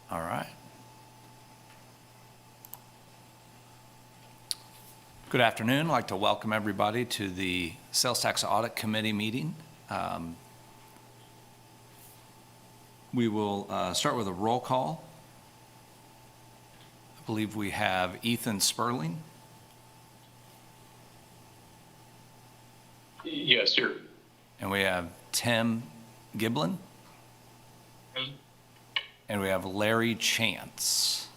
All right. Good afternoon. I'd like to welcome everybody to the Sales Tax Audit Committee meeting. We will start with a roll call. I believe we have Ethan Sperling. Yes, sir. And we have Tim Giblin. And we have Larry Chance.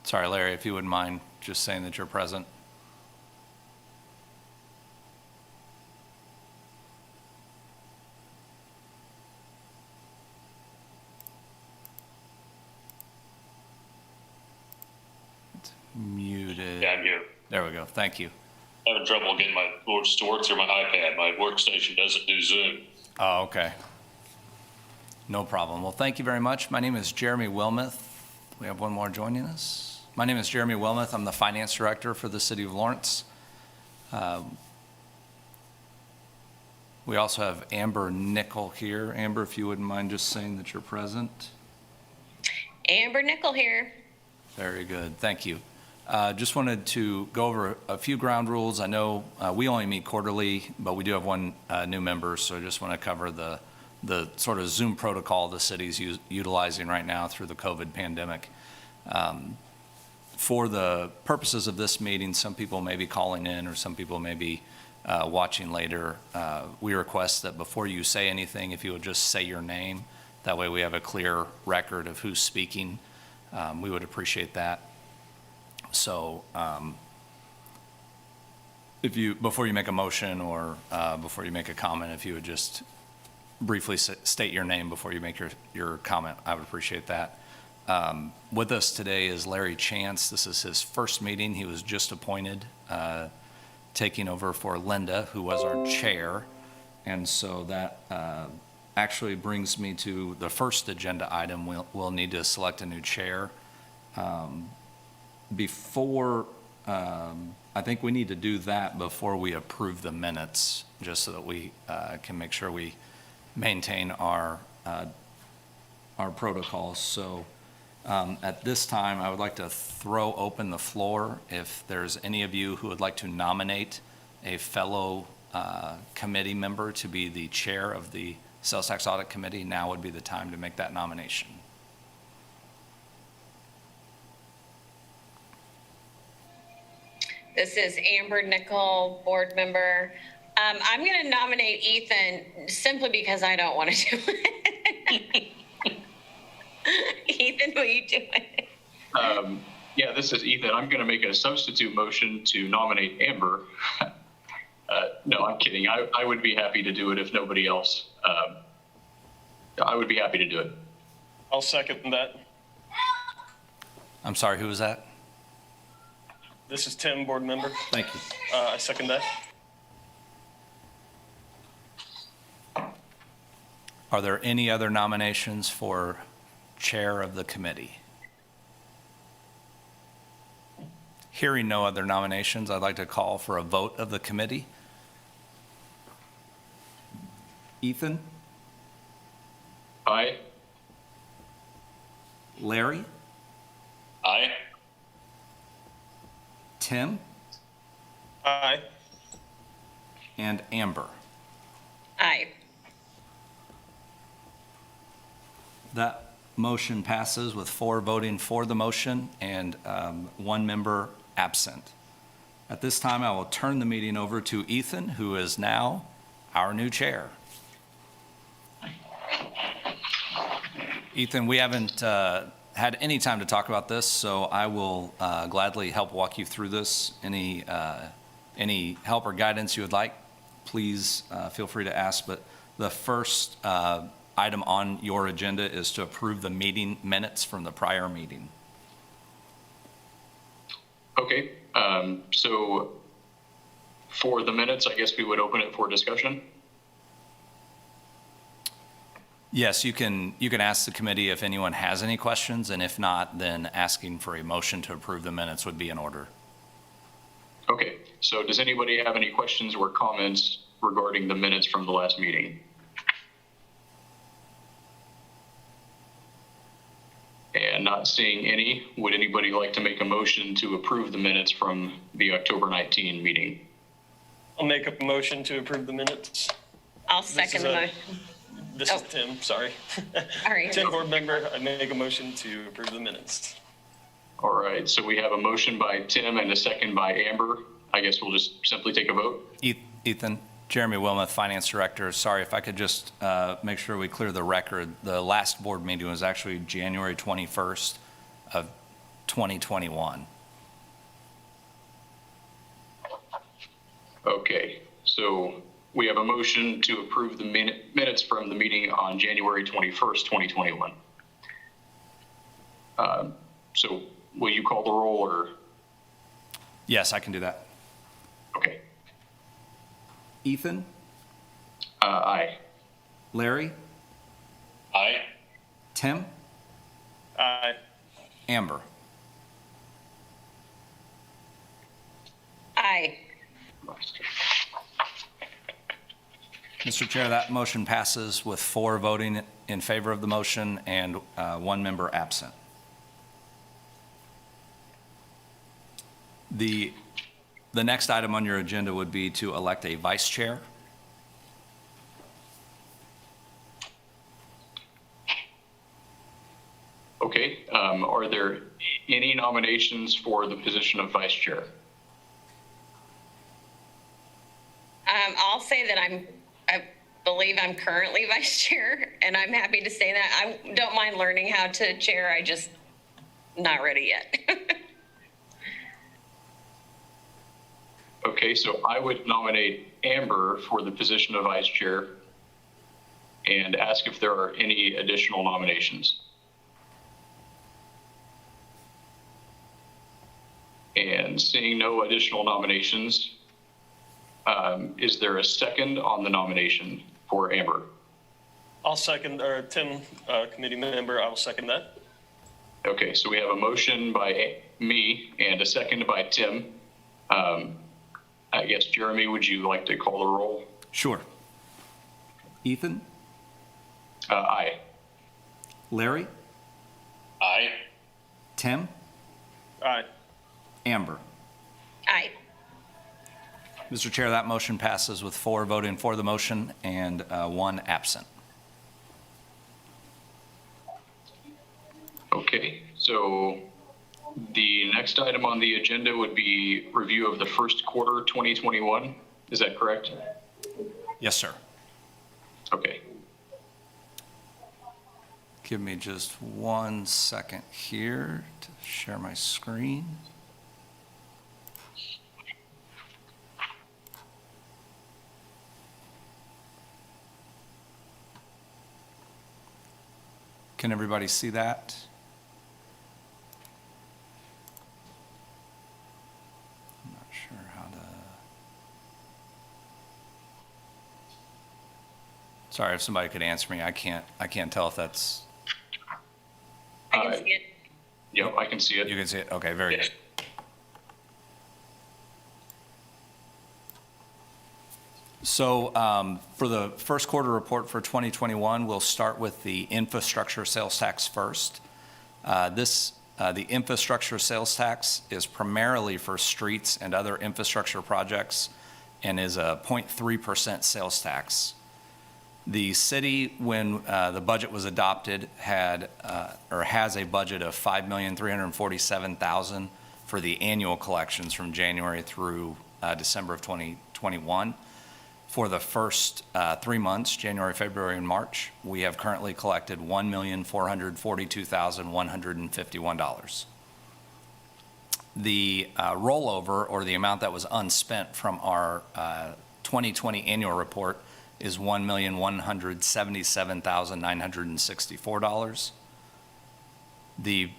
Sorry, Larry, if you wouldn't mind just saying that you're present. It's muted. Yeah, I'm here. There we go. Thank you. I'm having trouble getting my works to work through my iPad. My workstation doesn't do Zoom. Oh, okay. No problem. Well, thank you very much. My name is Jeremy Wilmoth. We have one more joining us. My name is Jeremy Wilmoth. I'm the Finance Director for the City of Lawrence. We also have Amber Nickel here. Amber, if you wouldn't mind just saying that you're present. Amber Nickel here. Very good. Thank you. Just wanted to go over a few ground rules. I know we only meet quarterly, but we do have one new member, so I just want to cover the sort of Zoom protocol the city's utilizing right now through the COVID pandemic. For the purposes of this meeting, some people may be calling in or some people may be watching later. We request that before you say anything, if you would just say your name, that way we have a clear record of who's speaking. We would appreciate that. So before you make a motion or before you make a comment, if you would just briefly state your name before you make your comment, I would appreciate that. With us today is Larry Chance. This is his first meeting. He was just appointed, taking over for Linda, who was our chair. And so that actually brings me to the first agenda item. We'll need to select a new chair. I think we need to do that before we approve the minutes, just so that we can make sure we maintain our protocols. So at this time, I would like to throw open the floor. If there's any of you who would like to nominate a fellow committee member to be the chair of the Sales Tax Audit Committee, now would be the time to make that nomination. This is Amber Nickel, board member. I'm going to nominate Ethan simply because I don't want to do it. Ethan, will you do it? Yeah, this is Ethan. I'm going to make a substitute motion to nominate Amber. No, I'm kidding. I would be happy to do it if nobody else. I would be happy to do it. I'll second that. I'm sorry, who was that? This is Tim, board member. Thank you. I second that. Are there any other nominations for chair of the committee? Hearing no other nominations, I'd like to call for a vote of the committee. Ethan? Aye. Larry? Aye. Tim? Aye. And Amber? Aye. That motion passes with 4 voting for the motion and 1 member absent. At this time, I will turn the meeting over to Ethan, who is now our new chair. Ethan, we haven't had any time to talk about this, so I will gladly help walk you through this. Any help or guidance you would like, please feel free to ask. But the first item on your agenda is to approve the meeting minutes from the prior meeting. Okay. So for the minutes, I guess we would open it for discussion. Yes, you can ask the committee if anyone has any questions, and if not, then asking for a motion to approve the minutes would be in order. Okay. So does anybody have any questions or comments regarding the minutes from the last meeting? And not seeing any, would anybody like to make a motion to approve the minutes from the October 19 meeting? I'll make a motion to approve the minutes. I'll second the motion. This is Tim, sorry. All right. Tim, board member, I make a motion to approve the minutes. All right, so we have a motion by Tim and a second by Amber. I guess we'll just simply take a vote. Ethan, Jeremy Wilmoth, Finance Director. Sorry, if I could just make sure we clear the record. The last board meeting was actually January 21st of 2021. Okay, so we have a motion to approve the minutes from the meeting on January 21st, 2021. So will you call the roll or? Yes, I can do that. Okay. Ethan, Aye. Larry, Aye. Tim, Aye. Amber. Aye. Mr. Chair, that motion passes with 4 voting in favor of the motion and 1 member absent. The next item on your agenda would be to elect a vice chair. Okay, are there any nominations for the position of vice chair? I'll say that I believe I'm currently vice chair, and I'm happy to say that. I don't mind learning how to chair. I just not ready yet. Okay, so I would nominate Amber for the position of vice chair and ask if there are any additional nominations. And seeing no additional nominations, is there a second on the nomination for Amber? I'll second, or Tim, committee member, I will second that. Okay, so we have a motion by me and a second by Tim. I guess, Jeremy, would you like to call the roll? Sure. Ethan, Aye. Larry, Aye. Tim, Aye. Amber. Aye. Mr. Chair, that motion passes with 4 voting for the motion and 1 absent. Okay, so the next item on the agenda would be review of the first quarter 2021. Is that correct? Yes, sir. Okay. Give me just 1 second here to share my screen. Can everybody see that? I'm not sure how to. Sorry, if somebody could answer me. I can't tell if that's. I can see it. Yep, I can see it. You can see it? Okay, very Yes. good. So for the first quarter report for 2021, we'll start with the infrastructure sales tax first. The infrastructure sales tax is primarily for streets and other infrastructure projects and is a 0.3% sales tax. The city, when the budget was adopted, had or has a budget of $5,347,000 for the annual collections from January through December of 2021. For the first 3 months, January, February, and March, we have currently collected $1,442,151. The rollover, or the amount that was unspent from our 2020 annual report, is $1,177,964. The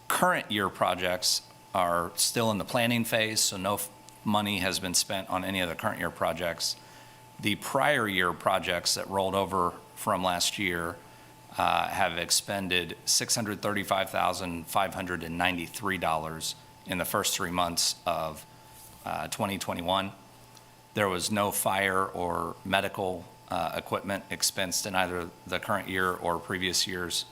current year projects are still in the planning phase, so no money has been spent on any of the current year projects. The prior year projects that rolled over from last year have expended $635,593 in the first 3 months of 2021. There was no fire or medical equipment expensed in either the current year or previous years.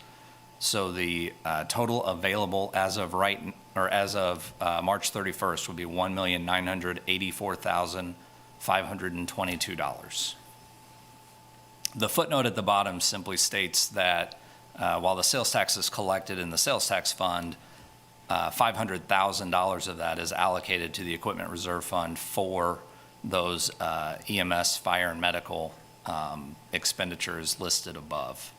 So the total available as of March 31st would be $1,984,522. The footnote at the bottom simply states that while the sales tax is collected in the sales tax fund, $500,000 of that is allocated to the equipment reserve fund for those EMS, fire, and medical expenditures listed above.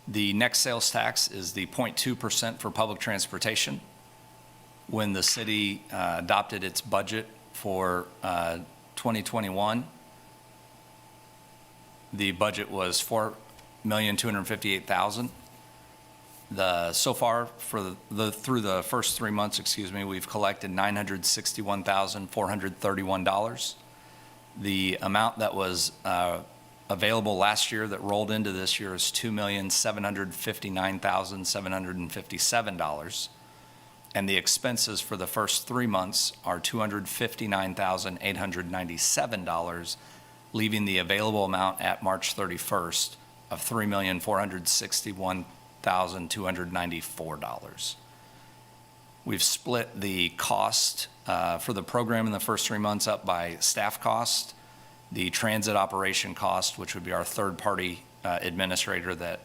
The next sales tax is the 0.2% for public transportation. When the city adopted its budget for 2021, the budget was $4,258,000. So far through the first 3 months, we've collected $961,431. The amount that was available last year that rolled into this year is $2,759,757. And the expenses for the first 3 months are $259,897, leaving the available amount at March 31st of $3,461,294. We've split the cost for the program in the first 3 months up by staff cost, the transit operation cost, which would be our third-party administrator that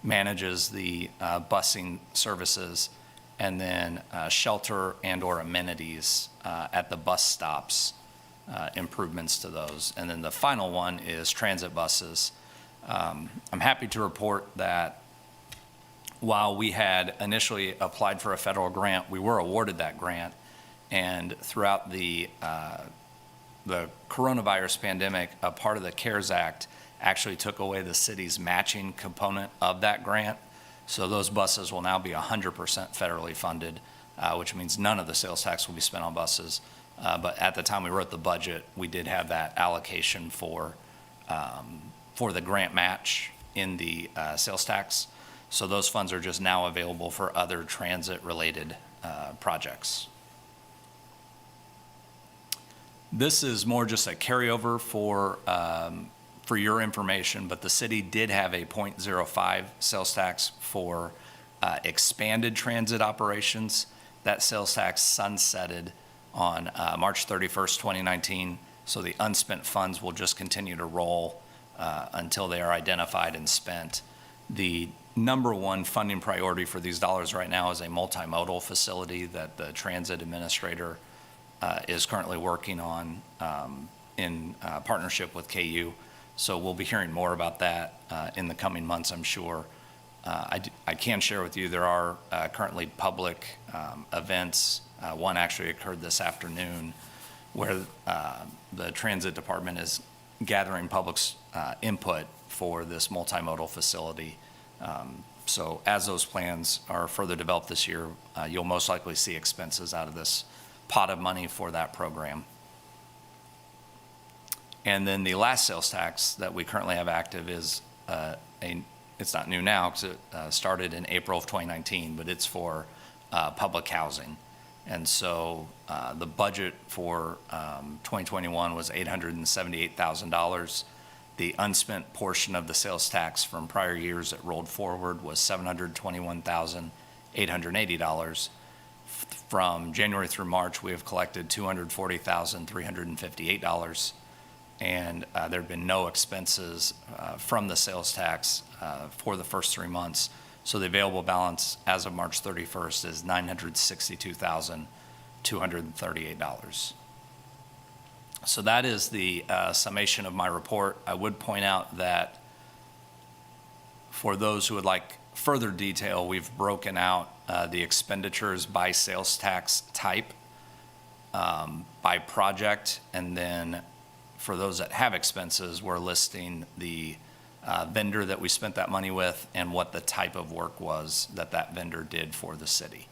manages the busing services, and then shelter and/or amenities at the bus stops, improvements to those. And then the final one is transit buses. I'm happy to report that while we had initially applied for a federal grant, we were awarded that grant. And throughout the coronavirus pandemic, a part of the CARES Act actually took away the city's matching component of that grant. So those buses will now be 100% federally funded, which means none of the sales tax will be spent on buses. But at the time we wrote the budget, we did have that allocation for the grant match in the sales tax. So those funds are just now available for other transit-related projects. This is more just a carryover for your information, but the city did have a 0.05 sales tax for expanded transit operations. That sales tax sunsetted on March 31st, 2019, so the unspent funds will just continue to roll until they are identified and spent. The number one funding priority for these dollars right now is a multimodal facility that the transit administrator is currently working on in partnership with KU. So we'll be hearing more about that in the coming months, I'm sure. I can share with you there are currently public events. One actually occurred this afternoon where the transit department is gathering public's input for this multimodal facility. So as those plans are further developed this year, you'll most likely see expenses out of this pot of money for that program. And then the last sales tax that we currently have active is it's not new now because it started in April of 2019, but it's for public housing. And so the budget for 2021 was $878,000. The unspent portion of the sales tax from prior years that rolled forward was $721,880. From January through March, we have collected $240,358. And there have been no expenses from the sales tax for the first 3 months. So the available balance as of March 31st is $962,238. So that is the summation of my report. I would point out that for those who would like further detail, we've broken out the expenditures by sales tax type, by project, and then for those that have expenses, we're listing the vendor that we spent that money with and what the type of work was that that vendor did for the city.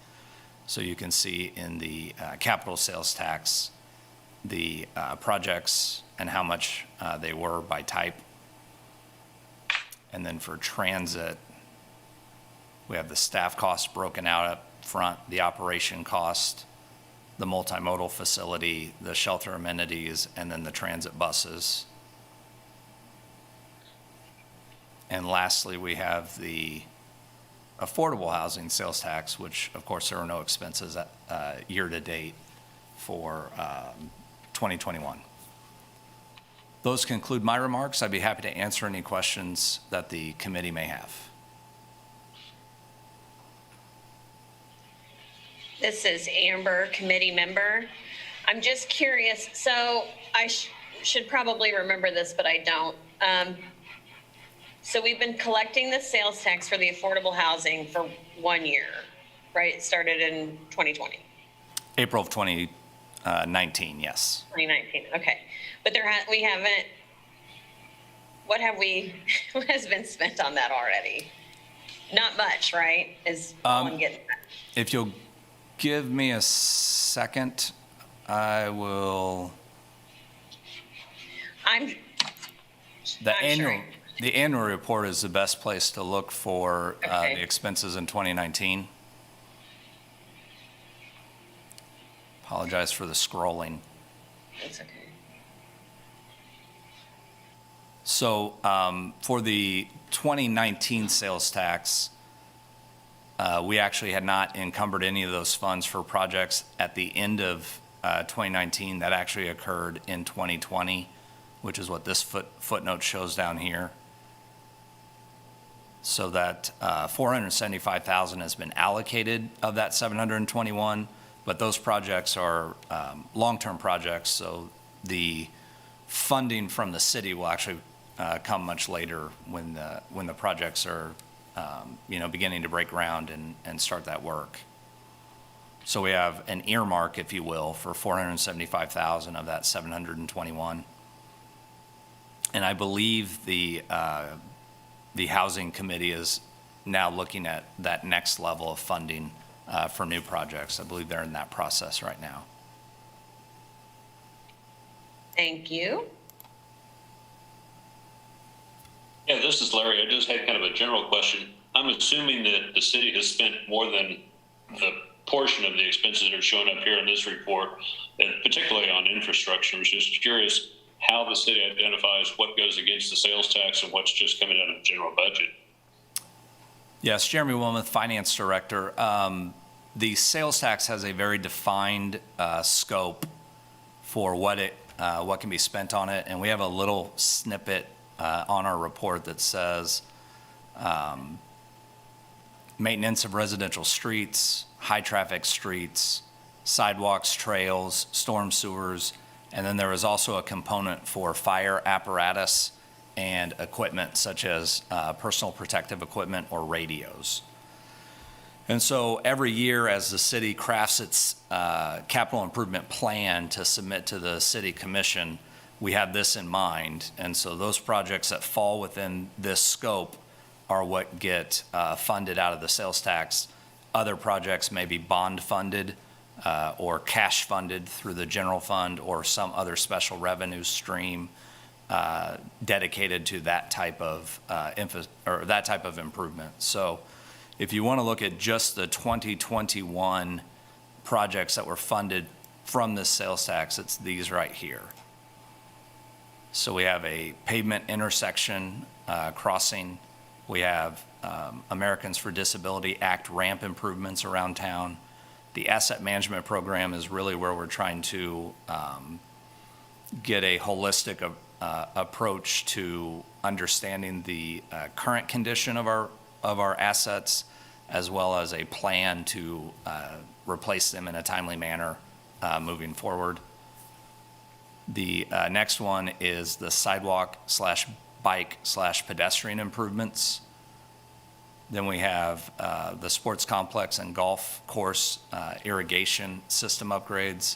So you can see in the capital sales tax, the projects and how much they were by type. And then for transit, We have the staff costs broken out up front, the operation cost, the multimodal facility, the shelter amenities, and then the transit buses. And lastly, we have the affordable housing sales tax, which of course there are no expenses year to date for 2021. Those conclude my remarks. I'd be happy to answer any questions that the committee may have. This is Amber, committee member. I'm just curious, so I should probably remember this, but I don't. So we've been collecting the sales tax for the affordable housing for 1 year, right? It started in 2020. April of 2019, yes. 2019, okay. But we haven't, what has been spent on that already? Not much, right? Is all I'm getting at. If you'll give me a second, I will. The annual report is the best place to look for Okay. the expenses in 2019. Apologize for the scrolling. That's okay. So for the 2019 sales tax, we actually had not encumbered any of those funds for projects at the end of 2019. That actually occurred in 2020, which is what this footnote shows down here. So that 475,000 has been allocated of that 721, but those projects are long-term projects, so the funding from the city will actually come much later when the projects are beginning to break ground and start that work. So we have an earmark, if you will, for 475,000 of that 721. And I believe the housing committee is now looking at that next level of funding for new projects. I believe they're in that process right now. Thank you. Yeah, this is Larry. I just had kind of a general question. I'm assuming that the city has spent more than the portion of the expenses that are showing up here in this report, and particularly on infrastructure. I was just curious how the city identifies what goes against the sales tax and what's just coming out of the general budget. Yes, Jeremy Wilmoth, Finance Director. The sales tax has a very defined scope for what can be spent on it, and we have a little snippet on our report that says maintenance of residential streets, high traffic streets, sidewalks, trails, storm sewers, and then there is also a component for fire apparatus and equipment such as personal protective equipment or radios. And so every year as the city crafts its capital improvement plan to submit to the city commission, we have this in mind. And so those projects that fall within this scope are what get funded out of the sales tax. Other projects may be bond funded or cash funded through the general fund or some other special revenue stream dedicated to that type of improvement. So if you want to look at just the 2021 projects that were funded from this sales tax, it's these right here. So we have a pavement intersection crossing. We have Americans for Disability Act ramp improvements around town. The asset management program is really where we're trying to get a holistic approach to understanding the current condition of our assets, as well as a plan to replace them in a timely manner moving forward. The next one is the sidewalk/bike/pedestrian improvements. Then we have the sports complex and golf course irrigation system upgrades.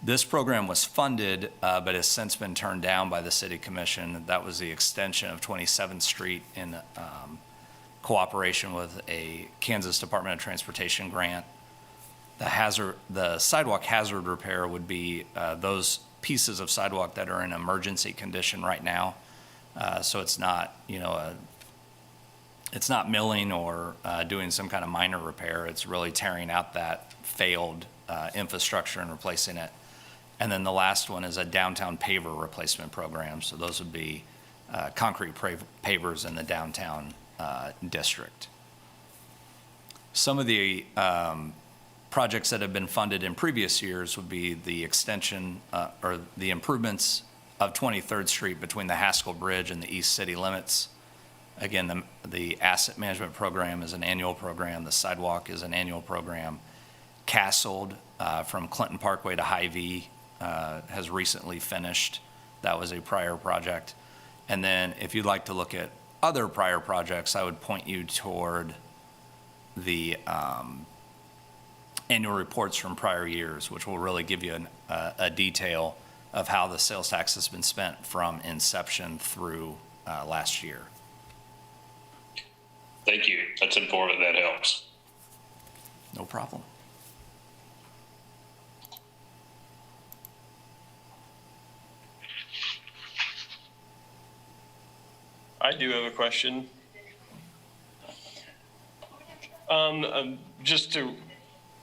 This program was funded, but has since been turned down by the City Commission. That was the extension of 27th Street in cooperation with a Kansas Department of Transportation grant. The sidewalk hazard repair would be those pieces of sidewalk that are in emergency condition right now. So it's not, it's not milling or doing some kind of minor repair. It's really tearing out that failed infrastructure and replacing it. And then the last one is a downtown paver replacement program. So those would be concrete pavers in the downtown district. Some of the projects that have been funded in previous years would be the extension or the improvements of 23rd Street between the Haskell Bridge and the East City limits. Again, the asset management program is an annual program. The sidewalk is an annual program. Castled from Clinton Parkway to Hy-Vee has recently finished. That was a prior project. And then if you'd like to look at other prior projects, I would point you toward the annual reports from prior years, which will really give you a detail of how the sales tax has been spent from inception through last year. Thank you. That's informative. That helps. No problem. I do have a question. Just to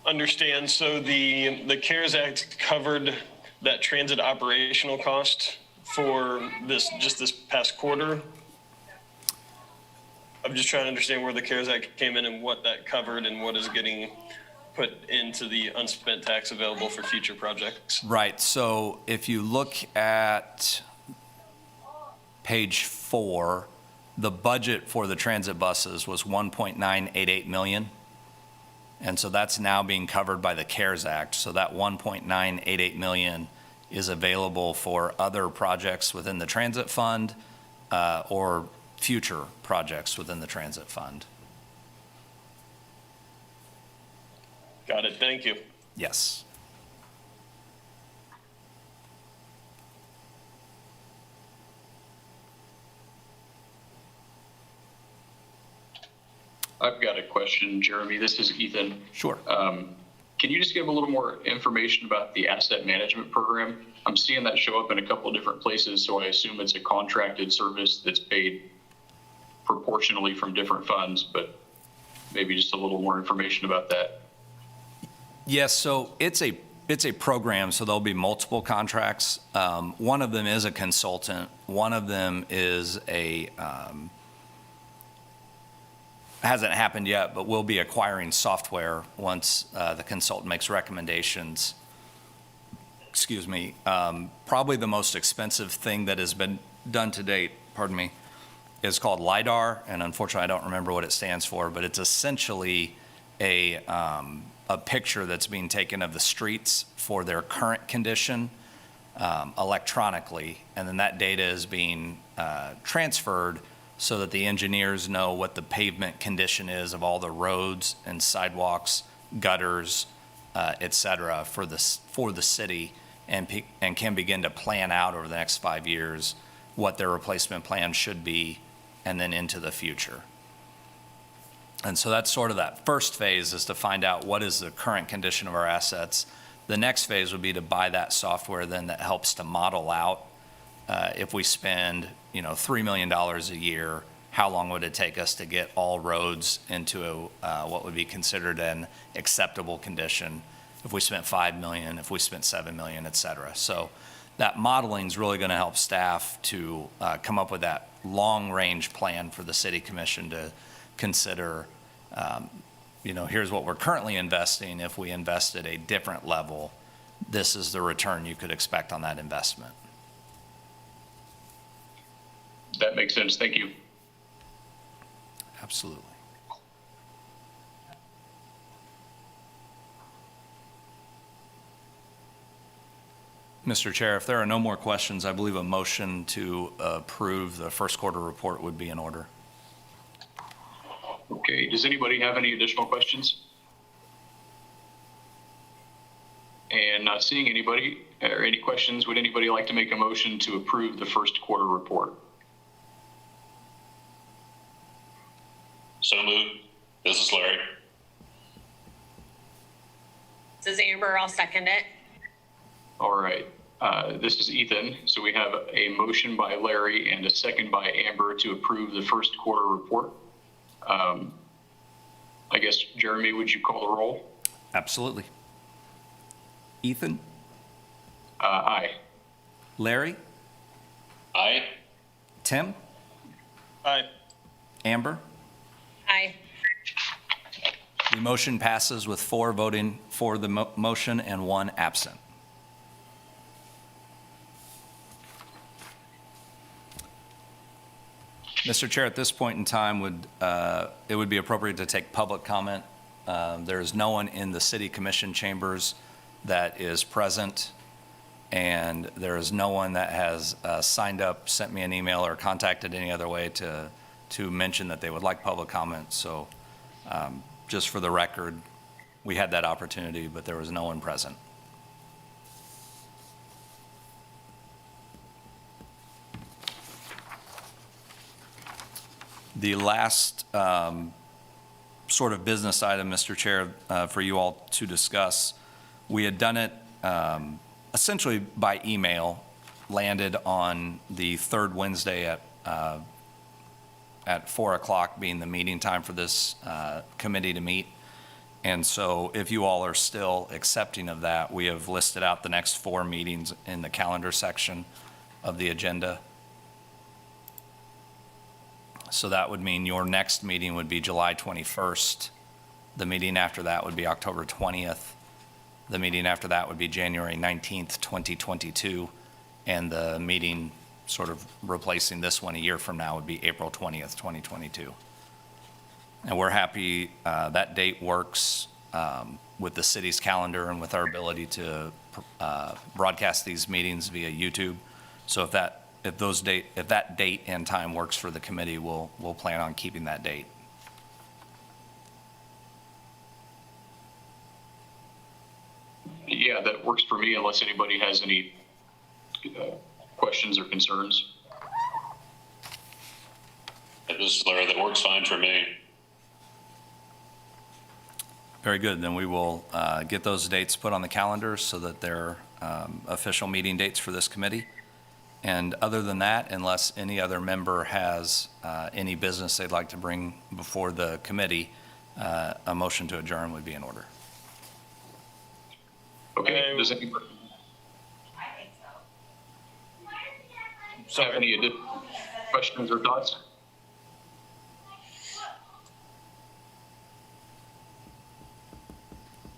understand, so the CARES Act covered that transit operational cost for this past quarter? I'm just trying to understand where the CARES Act came in and what that covered and what is getting put into the unspent tax available for future projects. Right. So if you look at page 4, the budget for the transit buses was $1.988 million. And so that's now being covered by the CARES Act. So that $1.988 million is available for other projects within the transit fund or future projects within the transit fund. Got it. Thank you. Yes. I've got a question, Jeremy. This is Ethan. Sure. Can you just give a little more information about the asset management program? I'm seeing that show up in a couple of different places, so I assume it's a contracted service that's paid proportionally from different funds, but maybe just a little more information about that. Yes, so it's a program, so there'll be multiple contracts. One of them is a consultant. One of them is hasn't happened yet, but we'll be acquiring software once the consultant makes recommendations. Excuse me. Probably the most expensive thing that has been done to date, is called LiDAR, and unfortunately I don't remember what it stands for, but it's essentially a picture that's being taken of the streets for their current condition electronically, and then that data is being transferred so that the engineers know what the pavement condition is of all the roads and sidewalks, gutters, et cetera, for the city, and can begin to plan out over the next 5 years what their replacement plan should be, and then into the future. And so that's sort of that first phase, is to find out what is the current condition of our assets. The next phase would be to buy that software then that helps to model out if we spend $3 million a year, how long would it take us to get all roads into what would be considered an acceptable condition? If we spent $5 million, if we spent $7 million, et cetera. So that modeling is really going to help staff to come up with that long-range plan for the city commission to consider. Here's what we're currently investing. If we invest at a different level, this is the return you could expect on that investment. That makes sense. Thank you. Absolutely. Mr. Chair, if there are no more questions, I believe a motion to approve the first quarter report would be in order. Okay. Does anybody have any additional questions? And not seeing anybody or any questions, would anybody like to make a motion to approve the first quarter report? So moved. This is Larry. This is Amber. I'll second it. All right. This is Ethan. So we have a motion by Larry and a second by Amber to approve the first quarter report. I guess, Jeremy, would you call the roll? Absolutely. Ethan, Aye. Larry, Aye. Tim, Aye. Amber. Aye. The motion passes with 4 voting for the motion and 1 absent. Mr. Chair, at this point in time, it would be appropriate to take public comment. There is no one in the city commission chambers that is present, and there is no one that has signed up, sent me an email, or contacted any other way to mention that they would like public comment. So just for the record, we had that opportunity, but there was no one present. The last sort of business item, Mr. Chair, for you all to discuss, we had done it essentially by email, landed on the third Wednesday at 4 o'clock being the meeting time for this committee to meet. And so if you all are still accepting of that, we have listed out the next 4 meetings in the calendar section of the agenda. So that would mean your next meeting would be July 21st. The meeting after that would be October 20th. The meeting after that would be January 19th, 2022. And the meeting sort of replacing this one a year from now would be April 20th, 2022. And we're happy that date works with the city's calendar and with our ability to broadcast these meetings via YouTube. So if that date and time works for the committee, we'll plan on keeping that date. Yeah, that works for me unless anybody has any questions or concerns. Yeah, this is Larry. That works fine for me. Very good. Then we will get those dates put on the calendar so that they're official meeting dates for this committee. And other than that, unless any other member has any business they'd like to bring before the committee, a motion to adjourn would be in order. Okay, does anybody have any additional questions or thoughts?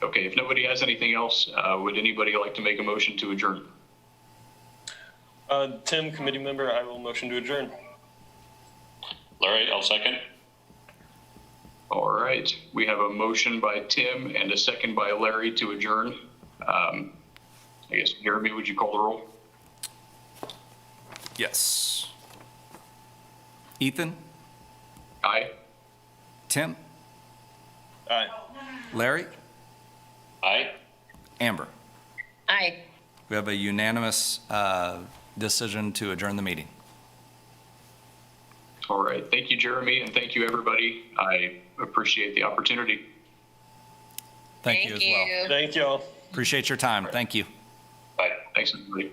Okay, if nobody has anything else, would anybody like to make a motion to adjourn? Tim, committee member, I will motion to adjourn. Larry, I'll second. All right, we have a motion by Tim and a second by Larry to adjourn. I guess, Jeremy, would you call the roll? Yes. Ethan, Aye. Tim, Aye. Larry, Aye. Amber. Aye. We have a unanimous decision to adjourn the meeting. All right, thank you, Jeremy, and thank you, everybody. I appreciate the opportunity. Thank you as well. Thank y'all. Appreciate your time. Thank you. Bye. Thanks, everybody.